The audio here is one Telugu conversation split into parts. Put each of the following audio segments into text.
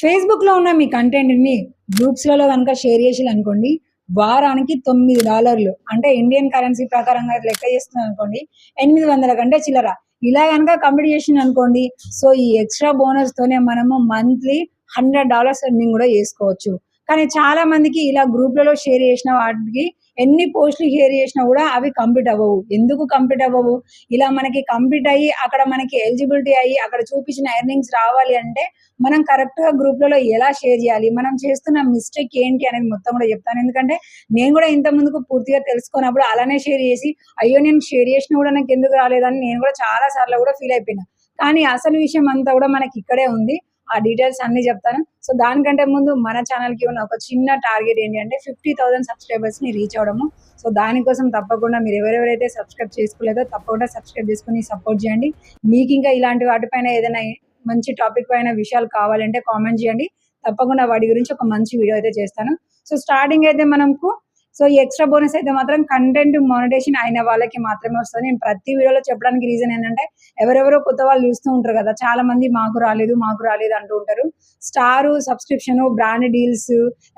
ఫేస్‌బుక్‌లో ఉన్న మీ కంటెంట్‌ని గ్రూప్స్‌లలో గనుక షేర్ చేసిల్లనుకోండి, వారానికి $9 అంటే ఇండియన్ కరెన్సీ ప్రకారంగా లెక్క చేస్తున్నారనుకోండి, 800 కంటే చిల్లర. ఇలా గనక కంప్లీట్ చేసిందనుకోండి, సో, ఈ ఎక్స్‌ట్రా బోనస్‌తోనే మనము మంత్లీ $100 ఎర్నింగ్ గూడా చేసుకోవచ్చు. కానీ చాలా మందికి ఇలా గ్రూప్‌లలో షేర్ చేసిన వాటికి ఎన్ని పోస్ట్‌లు షేర్ చేసినా గూడా అవి కంప్లీట్ అవ్వవు. ఎందుకు కంప్లీట్ అవ్వవు? ఇలా మనకి కంప్లీట్ అయ్యి, అక్కడ మనకి ఎలిజిబిలిటీ అయ్యి, అక్కడ చూపించిన ఎర్నింగ్స్ రావాలి అంటే మనం కరెక్ట్‌గా గ్రూప్‌లలో ఎలా షేర్ చేయాలి? మనం చేస్తున్న మిస్టేక్ ఏంటి అనేది మొత్తం కూడా చెప్తాను. ఎందుకంటే నేను కూడా ఇంత ముందుకు పూర్తిగా తెలుసుకోనప్పుడు అలానే షేర్ చేసి, అయ్యో! నేను షేర్ చేసినా కూడా నాకెందుకు రాలేదని నేను కూడా చాలా సార్లు కూడా ఫీల్ అయిపోయినా. కానీ అసలు విషయం అంతా కూడా మనకి ఇక్కడే ఉంది. ఆ డీటెయిల్స్ అన్నీ చెప్తాను. సో, దానికంటే ముందు మన ఛానెల్‌కి ఉన్న ఒక చిన్న టార్గెట్ ఏంటి అంటే 50,000 సబ్స్క్రైబర్స్‌ని రీచ్ అవ్వడము. సో, దానికోసం తప్పకుండా మీరు ఎవరెవరైతే సబ్స్క్రైబ్ చేసుకోలేదో తప్పకుండా సబ్స్క్రైబ్ చేసుకొని సపోర్ట్ చేయండి. మీకింకా ఇలాంటి వాటిపైన ఏదైనా మంచి టాపిక్ పైన విషయాలు కావాలంటే కామెంట్ చేయండి. తప్పకుండా వాటి గురించి ఒక మంచి వీడియో అయితే చేస్తాను. సో, స్టార్టింగ్ అయితే మనకు ఈ ఎక్స్‌ట్రా బోనస్ అయితే మాత్రం కంటెంట్ మానిటైజేషన్ అయిన వాళ్ళకి మాత్రమే వస్తది. నేను ప్రతి వీడియోలో చెప్పడానికి రీజన్ ఏంటంటే ఎవరెవరో కొత్త వాళ్ళు చూస్తూ ఉంటారు కదా! చాలా మంది మాకు రాలేదు, మాకు రాలేదు అంటూ ఉంటారు. స్టారు, సబ్స్క్రిప్షను, బ్రాండ్ డీల్స్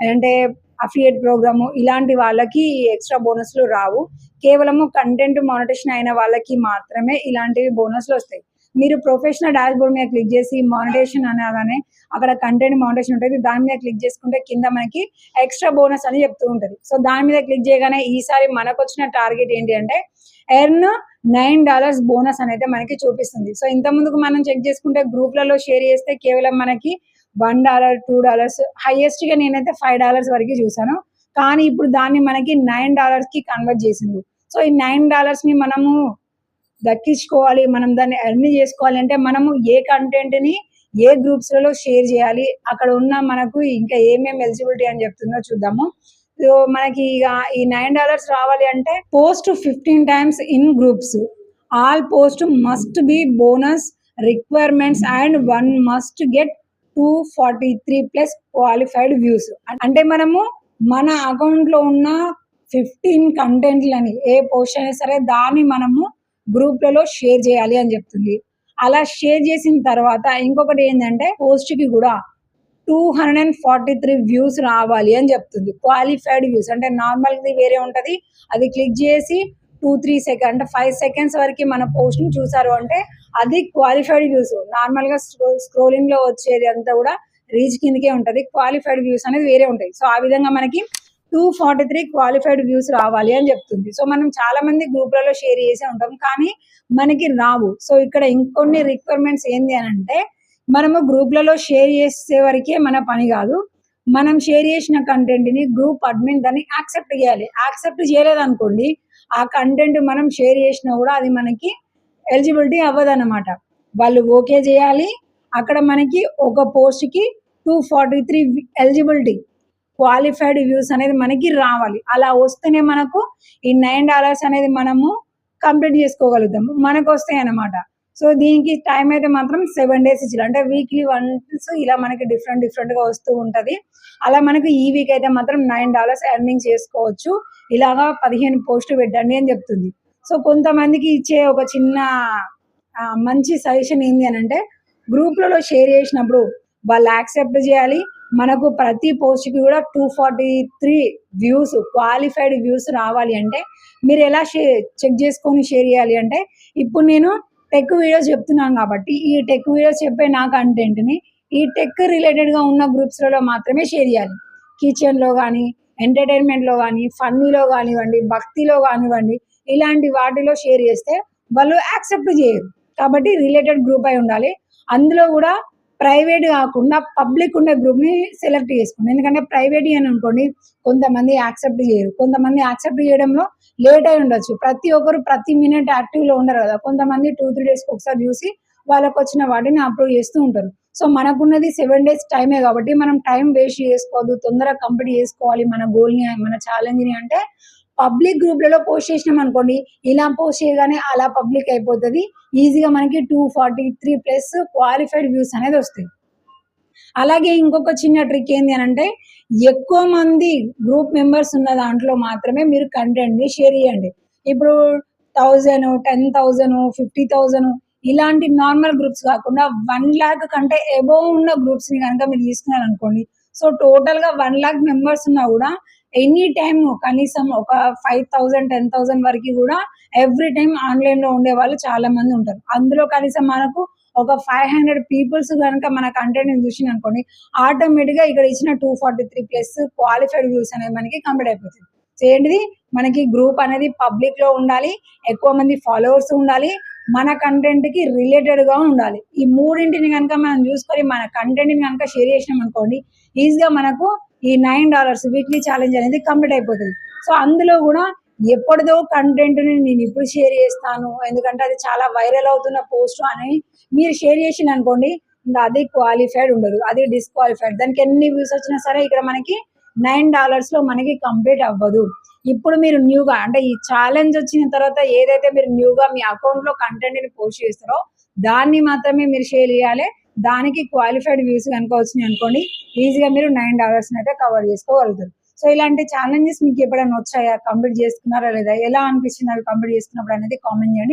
అంటే అఫిలియేట్ ప్రోగ్రాము ఇలాంటి వాళ్ళకి ఎక్స్‌ట్రా బోనస్‌లు రావు. కేవలము కంటెంట్ మానిటైజేషన్ అయిన వాళ్ళకి మాత్రమే ఇలాంటివి బోనస్‌లు వస్తాయి. మీరు ప్రొఫెషనల్ డాష్‌బోర్డ్ మీద క్లిక్ చేసి మానిటైజేషన్ అనగానే అక్కడ కంటెంట్ మానిటైజేషన్ ఉంటది. దాని మీద క్లిక్ చేసుకుంటే కింద మనకి ఎక్స్‌ట్రా బోనస్ అని చెప్తూ ఉంటది. సో, దాని మీద క్లిక్ చేయగానే ఈసారి మనకొచ్చిన టార్గెట్ ఏంటి అంటే ఎర్న్ $9 బోనస్ అనేది మనకి చూపిస్తుంది. సో, ఇంత ముందుకు మనం చెక్ చేసుకుంటే గ్రూప్‌లలో షేర్ చేస్తే కేవలం మనకి $1, $2 హైయెస్ట్‌గా నేనైతే $5 వరకు చూసాను. కానీ ఇప్పుడు దాన్ని మనకి $9కి కన్వర్ట్ చేసింది. సో, ఈ $9ని మనము దక్కించుకోవాలి, మనం దాన్ని ఎర్న్ చేసుకోవాలి అంటే మనము ఏ కంటెంట్‌ని ఏ గ్రూప్స్‌లలో షేర్ చేయాలి, అక్కడ ఉన్న మనకు ఇంకా ఏమేమి ఎలిజిబిలిటీ అని చెప్తుందో చూద్దాము. సో, మనకి ఇగ ఈ $9 రావాలి అంటే post 15 times in groups. All post must be bonus requirements and one must get 243+ qualified views. అంటే మనము మన అకౌంట్‌లో ఉన్న 15 కంటెంట్‌లని ఏ పోస్ట్ అయినా సరే దాన్ని మనము గ్రూప్‌లలో షేర్ చేయాలి అని చెప్తుంది. అలా షేర్ చేసిన తర్వాత ఇంకొకటి ఏందంటే పోస్ట్‌కి కూడా 243 వ్యూస్ రావాలి అని చెప్తుంది. క్వాలిఫైడ్ వ్యూస్ అంటే నార్మల్‌ది వేరే ఉంటది. అది క్లిక్ చేసి 2, 3 సెకండ్ అంటే 5 సెకండ్స్ వరకి మన పోస్ట్‌ని చూసారు అంటే అది క్వాలిఫైడ్ వ్యూస్. నార్మల్‌గా స్క్రోలింగ్‌లో వచ్చేది అంతా కూడా రీచ్ కిందకే ఉంటది. క్వాలిఫైడ్ వ్యూస్ అనేది వేరే ఉంటాయి. సో, ఆ విధంగా మనకి 243 క్వాలిఫైడ్ వ్యూస్ రావాలి అని చెప్తుంది. సో, మనం చాలా మంది గ్రూప్‌లలో షేర్ చేసే ఉంటాం. కానీ మనకి రావు. సో, ఇక్కడ ఇంకొన్ని రిక్వైర్మెంట్స్ ఏంది అనంటే మనము గ్రూప్‌లలో షేర్ చేసే వరకే మన పని కాదు. మనం షేర్ చేసిన కంటెంట్‌ని గ్రూప్ అడ్మిన్ దాన్ని యాక్సెప్ట్ చేయాలి. యాక్సెప్ట్ చేయలేదనుకోండి, ఆ కంటెంట్ మనం షేర్ చేసినా కూడా అది మనకి ఎలిజిబిలిటీ అవ్వదన్నమాట. వాళ్ళు ఓకే చేయాలి. అక్కడ మనకి ఒక పోస్ట్‌కి 243 ఎలిజిబిలిటీ క్వాలిఫైడ్ వ్యూస్ అనేది మనకి రావాలి. అలా వస్తేనే మనకు ఈ $9 అనేది మనము కంప్లీట్ చేసుకోగలుగుతాము. మనకొస్తాయన్నమాట. సో, దీనికి టైం అయితే మాత్రం 7 డేస్ ఇచ్చిర్రు. అంటే వీక్లీ వన్స్ ఇలా మనకి డిఫరెంట్‌గా వస్తూ ఉంటది. అలా మనకు ఈ వీక్ అయితే మాత్రం $9 ఎర్నింగ్ చేసుకోవచ్చు. ఇలాగా 15 పోస్టులు పెట్టండి అని చెప్తుంది. సో, కొంతమందికి ఇచ్చే ఒక చిన్న మంచి సజెషన్ ఏంది అనంటే గ్రూప్‌లలో షేర్ చేసినప్పుడు వాళ్ళు యాక్సెప్ట్ చేయాలి. మనకు ప్రతి పోస్ట్‌కి కూడా 243 వ్యూస్ క్వాలిఫైడ్ వ్యూస్ రావాలి అంటే మీరు ఎలా చెక్ చేసుకొని షేర్ చేయాలి అంటే ఇప్పుడు నేను టెక్ వీడియోస్ చెప్తున్నాను కాబట్టి ఈ టెక్ వీడియోస్ చెప్పే నా కంటెంట్‌ని ఈ టెక్ రిలేటెడ్‌గా ఉన్న గ్రూప్స్‌లలో మాత్రమే షేర్ చేయాలి. కిచెన్‌లో గానీ, ఎంటర్‌టైన్‌మెంట్‌లో గానీ, ఫన్నీలో గానివ్వండి, భక్తిలో గానివ్వండి ఇలాంటి వాటిలో షేర్ చేస్తే వాళ్ళు యాక్సెప్ట్ చేయరు. కాబట్టి రిలేటెడ్ గ్రూప్ అయి ఉండాలి. అందులో కూడా ప్రైవేట్ కాకుండా పబ్లిక్ ఉండే గ్రూప్‌ని సెలెక్ట్ చేసుకోండి. ఎందుకంటే ప్రైవేట్‌యి అని అనుకోండి కొంతమంది యాక్సెప్ట్ చేయరు. కొంతమంది యాక్సెప్ట్ చేయడంలో లేట్ అయి ఉండొచ్చు. ప్రతి ఒక్కరు ప్రతి మినిట్ యాక్టివ్‌లో ఉండరు కదా! కొంతమంది 2, 3 డేస్‌కి ఒకసారి చూసి వాళ్ళకొచ్చిన వాటిని అప్లోడ్ చేస్తూ ఉంటారు. సో, మనకున్నది 7 డేస్ టైమే కాబట్టి మనం టైం వేస్ట్ చేసుకోవద్దు. తొందరగా కంప్లీట్ చేసుకోవాలి మన గోల్‌ని, మన ఛాలెంజ్‌ని అంటే పబ్లిక్ గ్రూప్‌లలో పోస్ట్ చేసినామనుకోండి, ఇలా పోస్ట్ చేయగానే అలా పబ్లిక్ అయిపోతది. ఈజీగా మనకి 243+ క్వాలిఫైడ్ వ్యూస్ అనేది వస్తాయి. అలాగే ఇంకొక చిన్న ట్రిక్ ఏంది అనంటే ఎక్కువ మంది గ్రూప్ మెంబర్స్ ఉన్న దాంట్లో మాత్రమే మీరు కంటెంట్‌ని షేర్ చేయండి. ఇప్పుడు 1000, 10,000, 50,000 ఇలాంటి నార్మల్ గ్రూప్స్ కాకుండా 1,00,000 కంటే అబోవ్ ఉన్న గ్రూప్స్ ని కనుక మీరు తీసుకున్నారు అనుకోండి, సో టోటల్ గా 1,00,000 మెంబర్స్ ఉన్నా కూడా ఎనీ టైమ్ కనీసం ఒక 5,000 10,000 వరకు కూడా ఎవ్రీ టైం ఆన్లైన్ లో ఉండే వాళ్ళు చాలా మంది ఉంటారు. అందులో కనీసం మనకు ఒక 500 పీపుల్స్ కనుక మన కంటెంట్ చూసిన అనుకోండి, ఆటోమేటిక్ గా ఇక్కడ ఇచ్చిన 243 ప్లస్ క్వాలిఫైడ్ వ్యూస్ అనేవి మనకి కంప్లీట్ అయిపోతుంది. సో ఏంటిది, మనకి గ్రూప్ అనేది పబ్లిక్ లో ఉండాలి, ఎక్కువ మంది ఫాలోవర్స్ ఉండాలి, మన కంటెంట్ కి రిలేటెడ్ గా ఉండాలి. ఈ మూడింటిని కనుక మనం చూసుకొని మన కంటెంట్ ని కనుక షేర్ చేసినాం అనుకోండి, ఈజీగా మనకు ఈ $9 వీక్లీ ఛాలెంజ్ అనేది కంప్లీట్ అయిపోతుంది. సో అందులో కూడా ఎప్పటిదో కంటెంట్ ని నేను ఇప్పుడు షేర్ చేస్తాను, ఎందుకంటే అది చాలా వైరల్ అవుతున్న పోస్ట్ అని మీరు షేర్ చేసింది అనుకోండి, ఇంకా అది క్వాలిఫైడ్ ఉండదు, అది డిస్క్వాలిఫైడ్. దానికి ఎన్ని వ్యూస్ వచ్చినా సరే ఇక్కడ మనకి $9 లో మనకి కంప్లీట్ అవ్వదు. ఇప్పుడు మీరు న్యూగా అంటే ఈ ఛాలెంజ్ వచ్చిన తర్వాత ఏదైతే మీరు న్యూగా మీ అకౌంట్ లో కంటెంట్ ని పోస్ట్ చేస్తారో దాన్ని మాత్రమే మీరు షేర్ చేయాలి. దానికి క్వాలిఫైడ్ వ్యూస్ కనుక వచ్చినాయి అనుకోండి, ఈజీగా మీరు $9 అయితే కవర్ చేసుకోగలుగుతారు. సో ఇలాంటి ఛాలెంజెస్ మీకు ఎప్పుడైనా వచ్చాయా? కంప్లీట్ చేసుకున్నారా లేదా? ఎలా అనిపించింది అవి కంప్లీట్ చేసుకున్నప్పుడు అనేది కామెంట్ చేయండి.